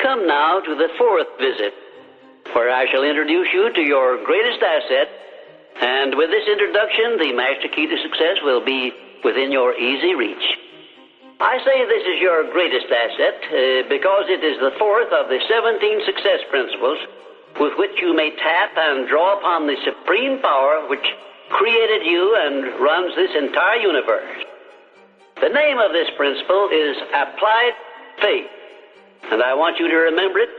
come now to the fourth visit, where I shall introduce you to your greatest asset, and with this introduction, the master key to success will be within your easy reach. I say this is your greatest asset because it is the fourth of the 17 success principles with which you may tap and draw upon the supreme power which created you and runs this entire universe. The name of this principle is applied faith, and I want you to remember it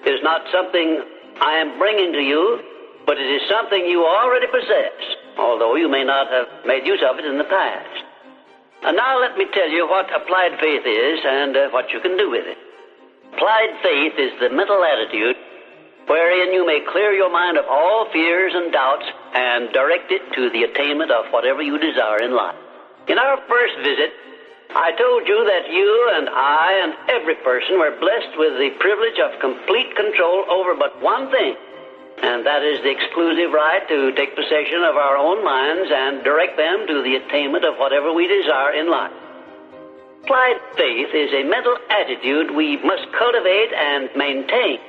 is not something I am bringing to you, but it is something you already possess, although you may not have made use of it in the past. And now let me tell you what applied faith is and what you can do with it. Applied faith is the mental attitude wherein you may clear your mind of all fears and doubts and direct it to the attainment of whatever you desire in life. In our first visit, I told you that you and I and every person were blessed with the privilege of complete control over but one thing, and that is the exclusive right to take possession of our own minds and direct them to the attainment of whatever we desire in life. Applied faith is a mental attitude we must cultivate and maintain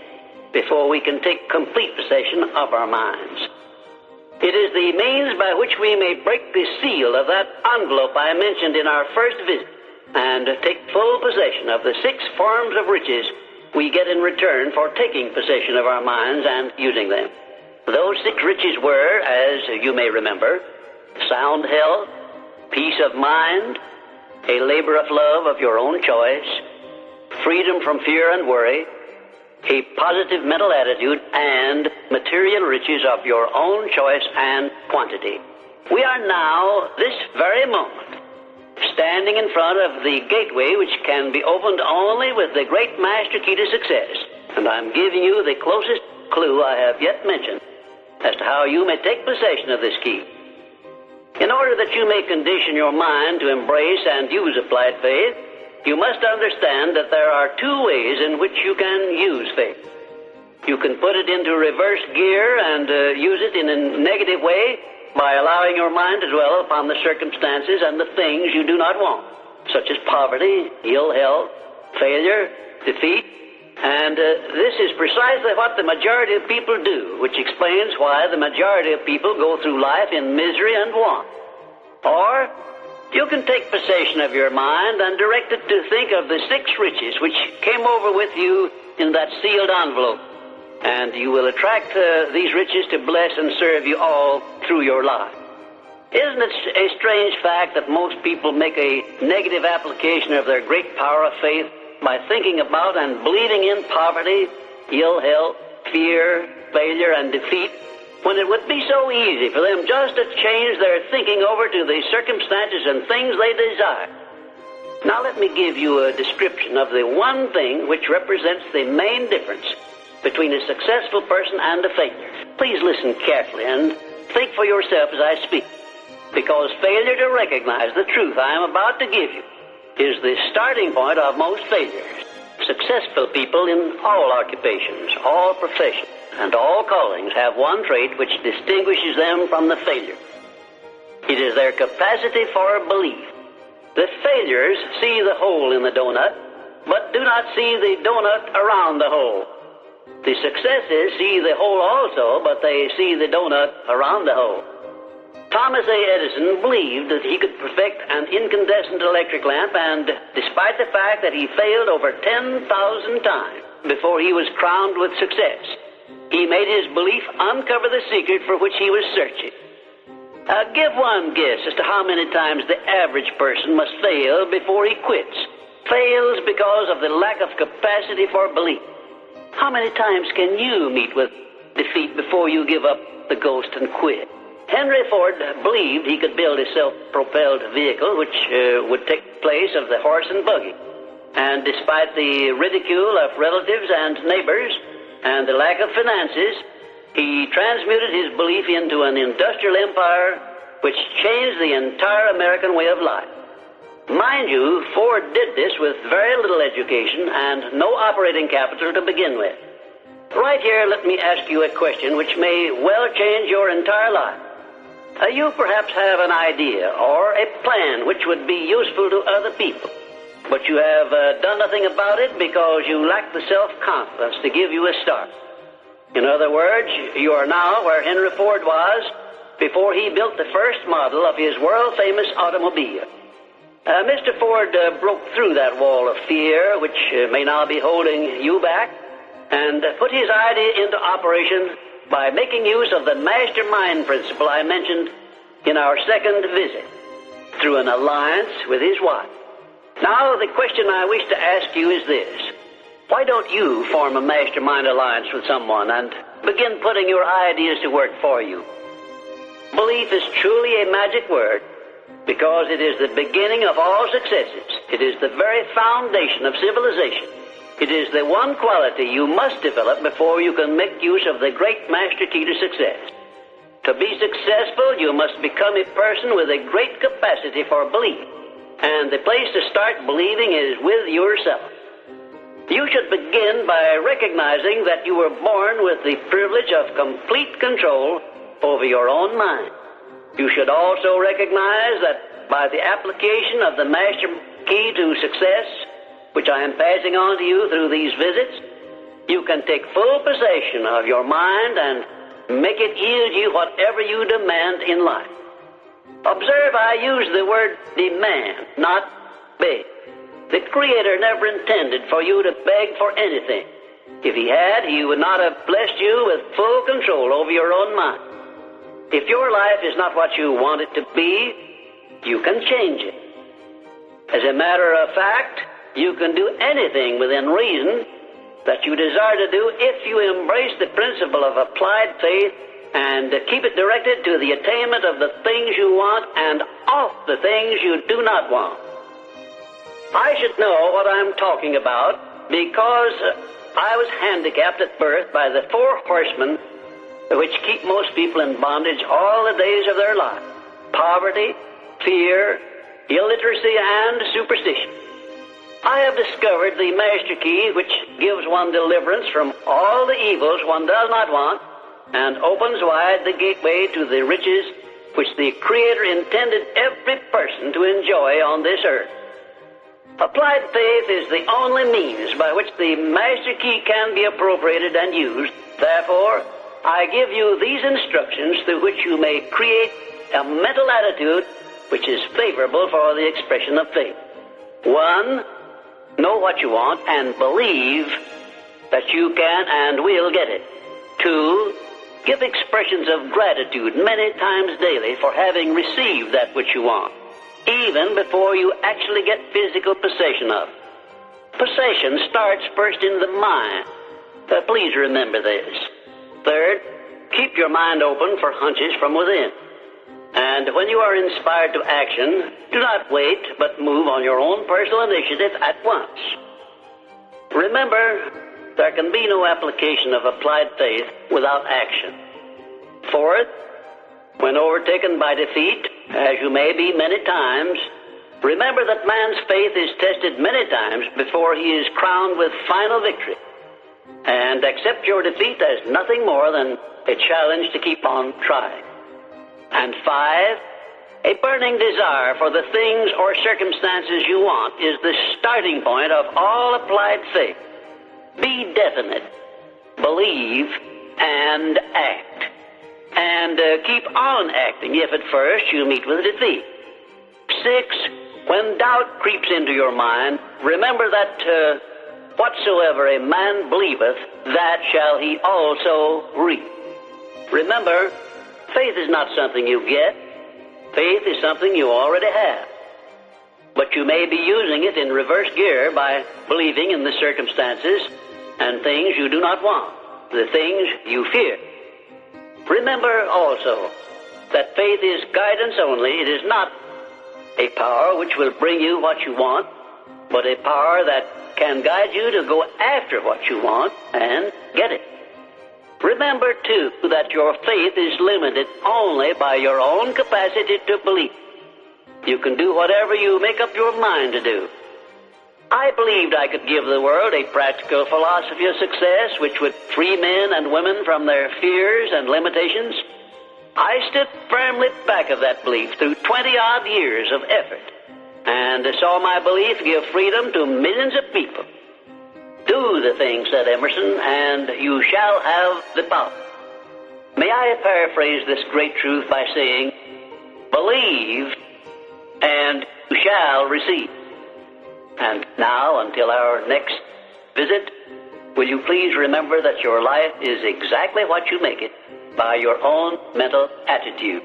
before we can take complete possession of our minds. It is the means by which we may break the seal of that envelope I mentioned in our first visit and take full possession of the 6 forms of riches we get in return for taking possession of our minds and using them. Those 6 riches were, as you may remember, sound health, peace of mind, a labor of love of your own choice, freedom from fear and worry, a positive mental attitude, and material riches of your own choice and quantity. We are now, this very moment, standing in front of the gateway which can be opened only with the great master key to success, and I'm giving you the closest clue I have yet mentioned as to how you may take possession of this key. In order that you may condition your mind to embrace and use applied faith, you must understand that there are 2 ways in which you can use faith. You can put it into reverse gear and use it in a negative way by allowing your mind to dwell upon the circumstances and the things you do not want, such as poverty, ill health, failure, defeat. And this is precisely what the majority of people do, which explains why the majority of people go through life in misery and want. Or you can take possession of your mind and direct it to think of the 6 riches which came over with you in that sealed envelope, and you will attract these riches to bless and serve you all through your life. Isn't it a strange fact that most people make a negative application of their great power of faith by thinking about and believing in poverty, ill health, fear, failure, and defeat, when it would be so easy for them just to change their thinking over to the circumstances and things they desire? Now let me give you a description of the one thing which represents the main difference between a successful person and a failure. Please listen carefully and think for yourself as I speak, because failure to recognize the truth I am about to give you is the starting point of most failures. Successful people in all occupations, all professions, and all callings have one trait which distinguishes them from the failure. It is their capacity for belief. The failures see the hole in the donut, but do not see the donut around the hole. The successes see the hole also, but they see the donut around the hole. Thomas A. Edison believed that he could perfect an incandescent electric lamp, and despite the fact that he failed over 10,000 times before he was crowned with success, he made his belief uncover the secret for which he was searching. Give one guess as to how many times the average person must fail before he quits. Fails because of the lack of capacity for belief. How many times can you meet with defeat before you give up the ghost and quit? Henry Ford believed he could build a self-propelled vehicle which would take place of the horse and buggy. And despite the ridicule of relatives and neighbors and the lack of finances, he transmuted his belief into an industrial empire which changed the entire American way of life. Mind you, Ford did this with very little education and no operating capital to begin with. Right here, let me ask you a question which may well change your entire life. You perhaps have an idea or a plan which would be useful to other people. but you have done nothing about it because you lack the self-confidence to give you a start. In other words, you are now where Henry Ford was before he built the first model of his world-famous automobile. Mr. Ford broke through that wall of fear, which may now be holding you back, and put his idea into operation by making use of the mastermind principle I mentioned in our second visit, through an alliance with his wife. Now, the question I wish to ask you is this. Why don't you form a mastermind alliance with someone and begin putting your ideas to work for you? Belief is truly a magic word because it is the beginning of all successes. It is the very foundation of civilization. It is the one quality you must develop before you can make use of the great master key to success. To be successful, you must become a person with a great capacity for belief. And the place to start believing is with yourself. You should begin by recognizing that you were born with the privilege of complete control over your own mind. You should also recognize that by the application of the master key to success, which I am passing on to you through these visits, you can take full possession of your mind and make it yield you whatever you demand in life. Observe, I use the word demand, not beg. The Creator never intended for you to beg for anything. If He had, He would not have blessed you with full control over your own mind. If your life is not what you want it to be, you can change it. As a matter of fact, you can do anything within reason that you desire to do if you embrace the principle of applied faith and keep it directed to the attainment of the things you want and off the things you do not want. I should know what I'm talking about because I was handicapped at birth by the four horsemen which keep most people in bondage all the days of their life: poverty, fear, illiteracy, and superstition. I have discovered the master key which gives one deliverance from all the evils one does not want and opens wide the gateway to the riches which the Creator intended every person to enjoy on this earth. Applied faith is the only means by which the master key can be appropriated and used. Therefore, I give you these instructions through which you may create a mental attitude which is favorable for the expression of faith. 1, know what you want and believe that you can and will get it. 2, give expressions of gratitude many times daily for having received that which you want, even before you actually get physical possession of it. Possession starts first in the mind. Please remember this. 3rd, keep your mind open for hunches from within. And when you are inspired to action, do not wait, but move on your own personal initiative at once. Remember, there can be no application of applied faith without action. 4th, when overtaken by defeat, as you may be many times, remember that man's faith is tested many times before he is crowned with final victory. And accept your defeat as nothing more than a challenge to keep on trying. And 5, a burning desire for the things or circumstances you want is the starting point of all applied faith. Be definite, believe, and act. And keep on acting if at first you meet with defeat. 6, when doubt creeps into your mind, remember that whatsoever a man believeth, that shall he also reap. Remember, faith is not something you get. Faith is something you already have. But you may be using it in reverse gear by believing in the circumstances and things you do not want, the things you fear. Remember also that faith is guidance only. It is not a power which will bring you what you want, but a power that can guide you to go after what you want and get it. Remember, too, that your faith is limited only by your own capacity to believe. You can do whatever you make up your mind to do. I believed I could give the world a practical philosophy of success which would free men and women from their fears and limitations. I stood firmly back of that belief through 20-odd years of effort. and saw my belief give freedom to millions of people. Do the thing, said Emerson, and you shall have the power. May I paraphrase this great truth by saying, believe and you shall receive. And now, until our next visit, will you please remember that your life is exactly what you make it by your own mental attitude.